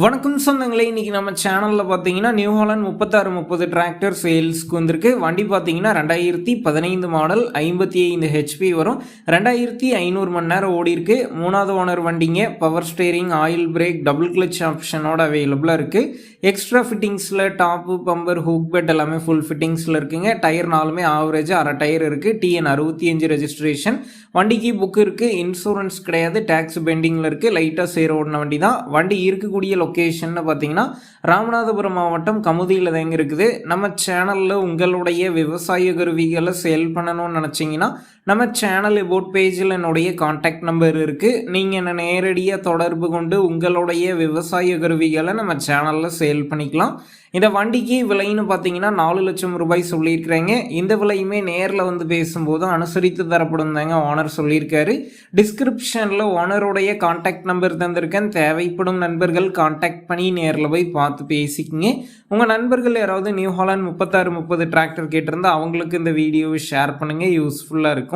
வணக்கம் சொந்தங்களே, இன்னைக்கு நம்ம சேனலில் பார்த்தீங்கன்னா நியூ ஹாலண்ட் 3630 டிராக்டர் சேல்ஸ்க்கு வந்திருக்கு. வண்டி பார்த்தீங்கன்னா 2015 மாடல் 55 ஹெச்பி வரும். 2500 மணி நேரம் ஓடி இருக்கு. 3வது ஓனர் வண்டிங்க. Power steering, oil brake, double clutch ஆப்ஷனோட அவைலபிளாக இருக்குது. எக்ஸ்ட்ரா ஃபிட்டிங்ஸில் டாப்பு, பம்பர், ஹூக் பெட் எல்லாமே ஃபுல் ஃபிட்டிங்ஸில் இருக்குங்க. டயர் நாலுமே ஆவரேஜ் அரை டயர் இருக்குது. TN 65 registration. வண்டிக்கு புக் இருக்குது. இன்சூரன்ஸ் கிடையாது. டேக்ஸ் பெண்டிங்கில் இருக்குது. லைட்டாக சேர ஓடின வண்டி தான். வண்டி இருக்கக்கூடிய லொக்கேஷன் பார்த்தீங்கன்னா ராமநாதபுரம் மாவட்டம் கமுதியில் தாங்க இருக்குது. நம்ம சேனலில் உங்களுடைய விவசாய கருவிகளை சேல் பண்ணணும்னு நினச்சிங்கன்னா நம்ம சேனல் அபவுட் பேஜில் என்னுடைய கான்டாக்ட் நம்பர் இருக்குது. நீங்கள் என்ன நேரடியாக தொடர்பு கொண்டு உங்களுடைய விவசாய கருவிகளை நம்ம சேனலில் சேல் பண்ணிக்கலாம். இந்த வண்டிக்கு விலைன்னு பார்த்தீங்கன்னா 4 லட்சம் ரூபாய் சொல்லியிருக்கிறாங்க. இந்த விலையுமே நேரில் வந்து பேசும்போது அனுசரித்து தரப்படும் தாங்க ஓனர் சொல்லியிருக்காரு. டிஸ்கிரிப்ஷனில் ஓனருடைய கான்டாக்ட் நம்பர் தந்திருக்கேன். தேவைப்படும் நண்பர்கள் கான்டாக்ட் பண்ணி நேரில் போய் பார்த்து பேசிக்கிங்க. உங்கள் நண்பர்கள் யாராவது நியூ ஹாலண்ட் 3630 டிராக்டர் கேட்டிருந்தா அவங்களுக்கு இந்த வீடியோவை ஷேர் பண்ணுங்கள். யூஸ்ஃபுல்லாக இருக்கும்.